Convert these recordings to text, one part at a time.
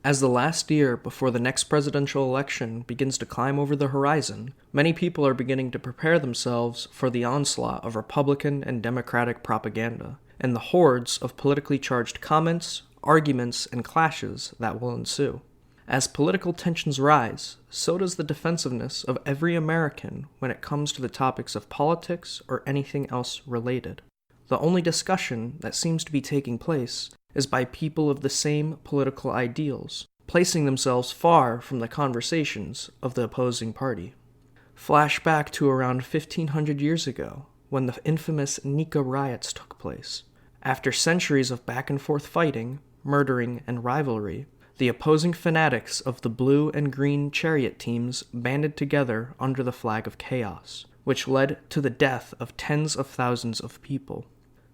As the last year before the next presidential election begins to climb over the horizon, many people are beginning to prepare themselves for the onslaught of Republican and Democratic propaganda, and the hordes of politically charged comments, arguments, and clashes that will ensue. As political tensions rise, so does the defensiveness of every American when it comes to the topics of politics or anything else related. The only discussion that seems to be taking place is by people of the same political ideals, placing themselves far from the conversations of the opposing party. Flash back to around 1500 years ago, when the infamous Nika riots took place. After centuries of back-and-forth fighting, murdering, and rivalry, the opposing fanatics of the blue and green chariot teams banded together under the flag of chaos, which led to the death of tens of thousands of people.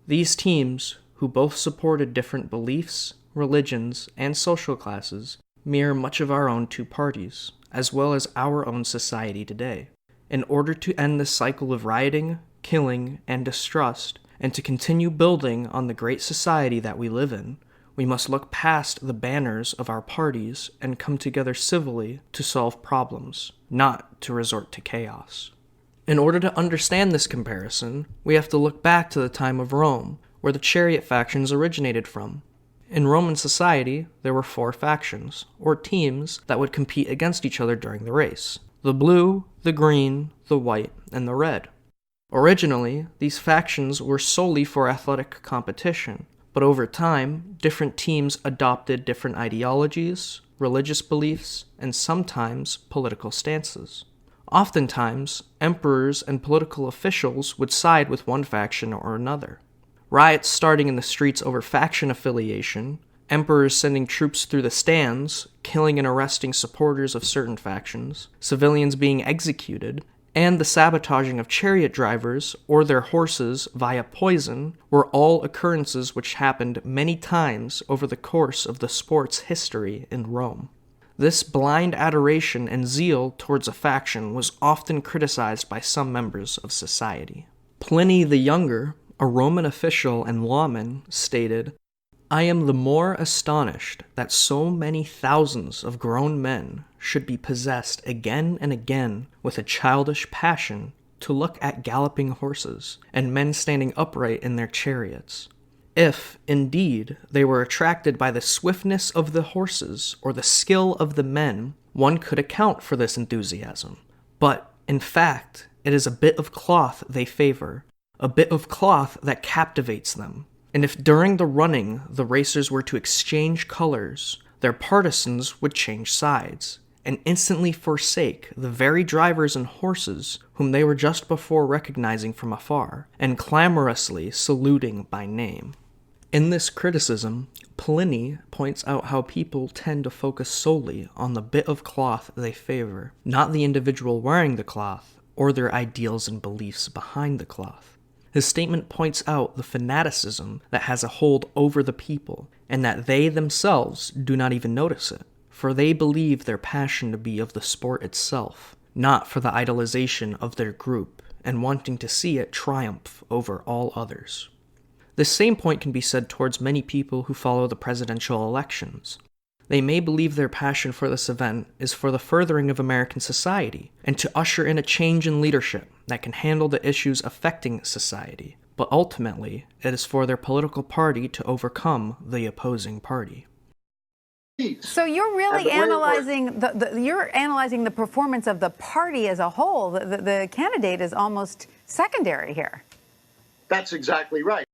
These teams, who both supported different beliefs, religions, and social classes, mirror much of our own two parties, as well as our own society today. In order to end this cycle of rioting, killing, and distrust, and to continue building on the great society that we live in, we must look past the banners of our parties and come together civilly to solve problems, not to resort to chaos. In order to understand this comparison, we have to look back to the time of Rome, where the chariot factions originated from. In Roman society, there were 4 factions, or teams, that would compete against each other during the race: the blue, the green, the white, and the red. Originally, these factions were solely for athletic competition, but over time, different teams adopted different ideologies, religious beliefs, and sometimes political stances. Oftentimes, emperors and political officials would side with one faction or another. Riots starting in the streets over faction affiliation, emperors sending troops through the stands, killing and arresting supporters of certain factions, civilians being executed, and the sabotaging of chariot drivers or their horses via poison were all occurrences which happened many times over the course of the sport's history in Rome. This blind adoration and zeal towards a faction was often criticized by some members of society. Pliny the Younger, a Roman official and lawman, stated, "I am the more astonished that so many thousands of grown men should be possessed again and again with a childish passion to look at galloping horses, and men standing upright in their chariots. If, indeed, they were attracted by the swiftness of the horses or the skill of the men, one could account for this enthusiasm. But, in fact, it is a bit of cloth they favor, a bit of cloth that captivates them. And if during the running the racers were to exchange colors, their partisans would change sides, and instantly forsake the very drivers and horses whom they were just before recognizing from afar, and clamorously saluting by name." In this criticism, Pliny points out how people tend to focus solely on the bit of cloth they favor, not the individual wearing the cloth, or their ideals and beliefs behind the cloth. His statement points out the fanaticism that has a hold over the people, and that they themselves do not even notice it, for they believe their passion to be of the sport itself, not for the idolization of their group, and wanting to see it triumph over all others. This same point can be said towards many people who follow the presidential elections. They may believe their passion for this event is for the furthering of American society, and to usher in a change in leadership that can handle the issues affecting society, but ultimately, it is for their political party to overcome the opposing party. So you're really analyzing the performance of the party as a whole. The candidate is almost secondary here. That's exactly right.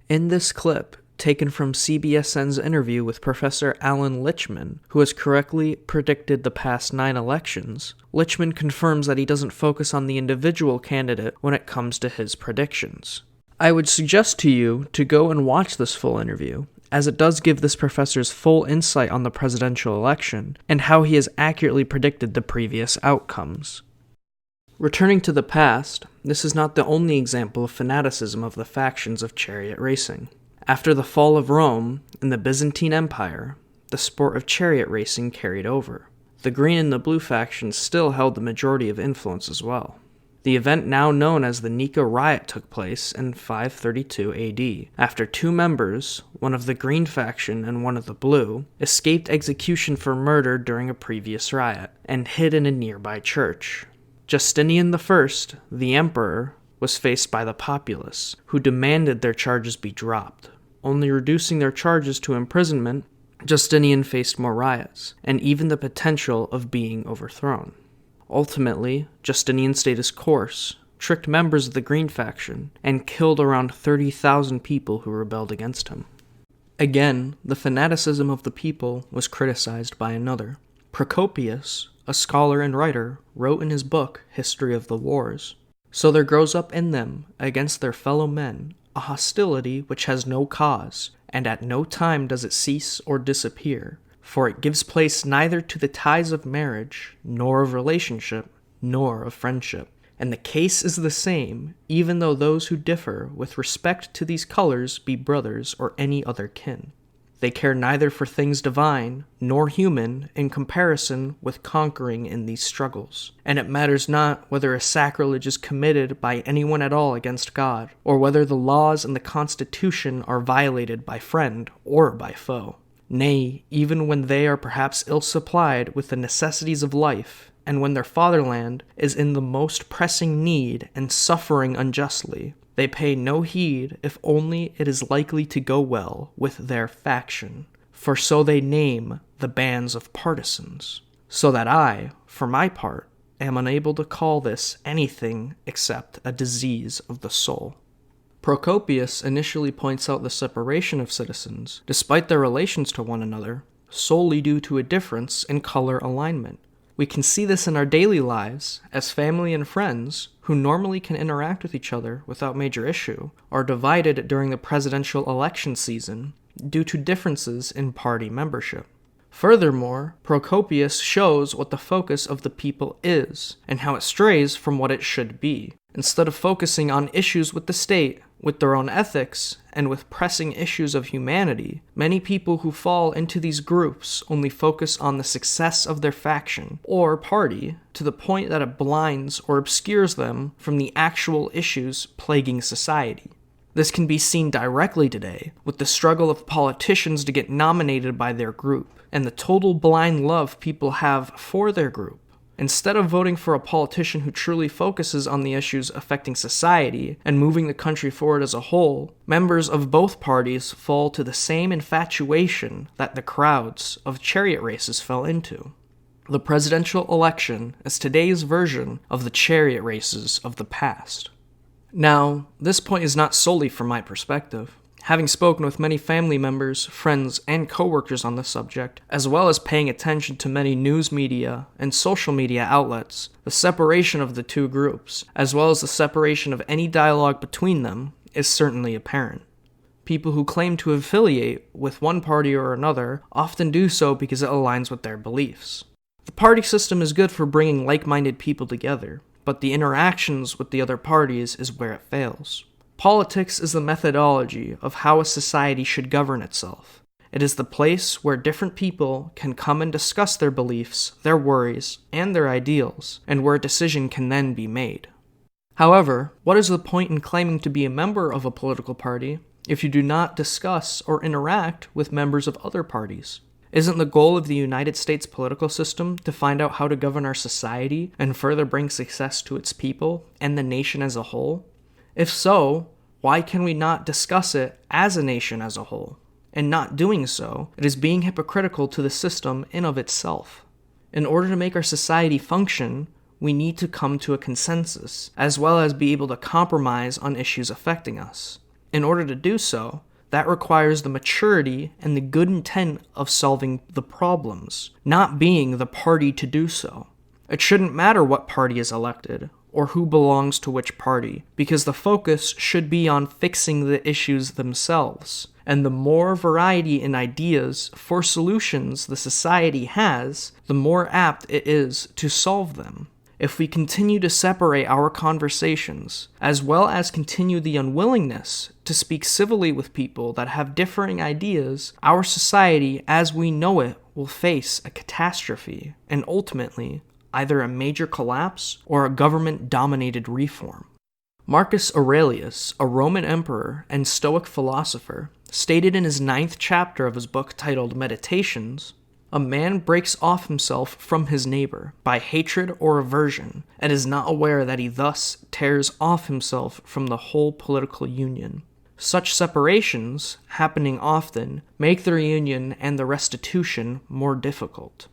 In this clip, taken from CBSN's interview with Professor Alan Lichtman, who has correctly predicted the past 9 elections, Lichtman confirms that he doesn't focus on the individual candidate when it comes to his predictions. I would suggest to you to go and watch this full interview, as it does give this professor's full insight on the presidential election and how he has accurately predicted the previous outcomes. Returning to the past, this is not the only example of fanaticism of the factions of chariot racing. After the fall of Rome and the Byzantine Empire, the sport of chariot racing carried over. The green and the blue factions still held the majority of influence as well. The The event now known as the Nika Riot took place in 532 AD, after two members, one of the Green faction and one of the Blue, escaped execution for murder during a previous riot, and hid in a nearby church. Justinian I, the emperor, was faced by the populace, who demanded their charges be dropped. Only reducing their charges to imprisonment, Justinian faced more riots, and even the potential of being overthrown. Ultimately, Justinian stayed his course, tricked members of the Green faction, and killed around 30,000 people who rebelled against him. Again, the fanaticism of the people was criticized by another. Procopius, a scholar and writer, wrote in his book, History of the Wars, "So there grows up in them, against their fellow men, a hostility which has no cause, and at no time does it cease or disappear, for it gives place neither to the ties of marriage, nor of relationship, nor of friendship. And the case is the same, even though those who differ with respect to these colors be brothers or any other kin. They care neither for things divine nor human in comparison with conquering in these struggles. And it matters not whether a sacrilege is committed by anyone at all against God, or whether the laws and the Constitution are violated by friend or by foe. Nay, even when they are perhaps ill-supplied with the necessities of life, and when their fatherland is in the most pressing need and suffering unjustly, they pay no heed if only it is likely to go well with their faction, for so they name the bands of partisans. So that I, for my part, am unable to call this anything except a disease of the soul." Procopius initially points out the separation of citizens, despite their relations to one another, solely due to a difference in color alignment. We can see this in our daily lives, as family and friends, who normally can interact with each other without major issue, are divided during the presidential election season due to differences in party membership. Furthermore, Procopius shows what the focus of the people is, and how it strays from what it should be. Instead of focusing on issues with the state, with their own ethics, and with pressing issues of humanity, many people who fall into these groups only focus on the success of their faction or party to the point that it blinds or obscures them from the actual issues plaguing society. This can be seen directly today with the struggle of politicians to get nominated by their group, and the total blind love people have for their group. Instead of voting for a politician who truly focuses on the issues affecting society and moving the country forward as a whole, members of both parties fall to the same infatuation that the crowds of chariot races fell into. The presidential election is today's version of the chariot races of the past. Now, this point is not solely from my perspective. Having spoken with many family members, friends, and coworkers on this subject, as well as paying attention to many news media and social media outlets, the separation of the two groups, as well as the separation of any dialogue between them, is certainly apparent. People who claim to affiliate with one party or another often do so because it aligns with their beliefs. The party system is good for bringing like-minded people together, but the interactions with the other parties is where it fails. Politics is the methodology of how a society should govern itself. It is the place where different people can come and discuss their beliefs, their worries, and their ideals, and where a decision can then be made. However, what is the point in claiming to be a member of a political party if you do not discuss or interact with members of other parties? Isn't the goal of the United States political system to find out how to govern our society and further bring success to its people and the nation as a whole? If so, why can we not discuss it as a nation as a whole? In not doing so, it is being hypocritical to the system in of itself. In order to make our society function, we need to come to a consensus, as well as be able to compromise on issues affecting us. In order to do so, that requires the maturity and the good intent of solving the problems, not being the party to do so. It shouldn't matter what party is elected, or who belongs to which party, because the focus should be on fixing the issues themselves. And the more variety in ideas for solutions the society has, the more apt it is to solve them. If we continue to separate our conversations, as well as continue the unwillingness to speak civilly with people that have differing ideas, our society as we know it will face a catastrophe, and ultimately, either a major collapse or a government-dominated reform. Marcus Aurelius, a Roman emperor and Stoic philosopher, stated in his 9th chapter of his book titled Meditations, "A man breaks off himself from his neighbor by hatred or aversion, and is not aware that he thus tears off himself from the whole political union. Such separations, happening often, make the reunion and the restitution more difficult."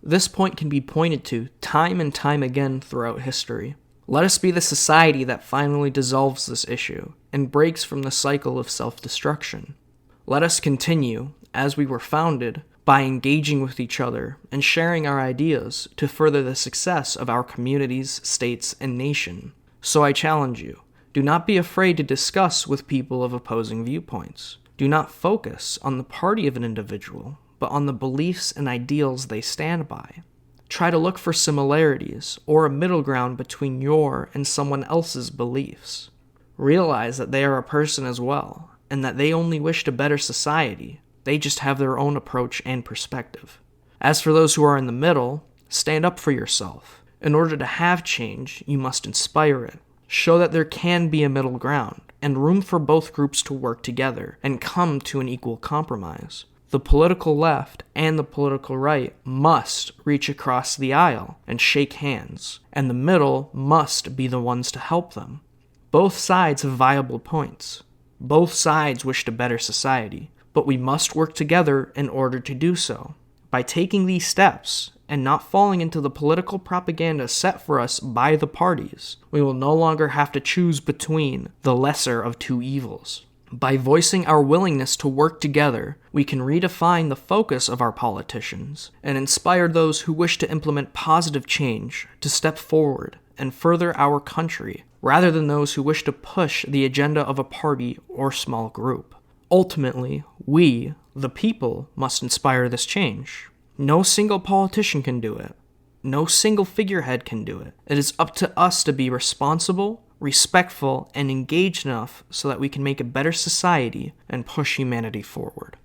This point can be pointed to time and time again throughout history. Let us be the society that finally dissolves this issue and breaks from the cycle of self-destruction. Let us continue, as we were founded, by engaging with each other and sharing our ideas to further the success of our communities, states, and nation. So I challenge you, do not be afraid to discuss with people of opposing viewpoints. Do not focus on the party of an individual, but on the beliefs and ideals they stand by. Try to look for similarities or a middle ground between your and someone else's beliefs. Realize that they are a person as well, and that they only wish to better society. They just have their own approach and perspective. As for those who are in the middle, stand up for yourself. In order to have change, you must inspire it. Show that there can be a middle ground, and room for both groups to work together and come to an equal compromise. The political left and the political right must reach across the aisle and shake hands, and the middle must be the ones to help them. Both sides have viable points. Both sides wish to better society, but we must work together in order to do so. By taking these steps and not falling into the political propaganda set for us by the parties, we will no longer have to choose between the lesser of two evils. By voicing our willingness to work together, we can redefine the focus of our politicians and inspire those who wish to implement positive change to step forward and further our country, rather than those who wish to push the agenda of a party or small group. Ultimately, we, the people, must inspire this change. No single politician can do it. No single figurehead can do it. It is up to us to be responsible, respectful, and engaged enough so that we can make a better society and push humanity forward.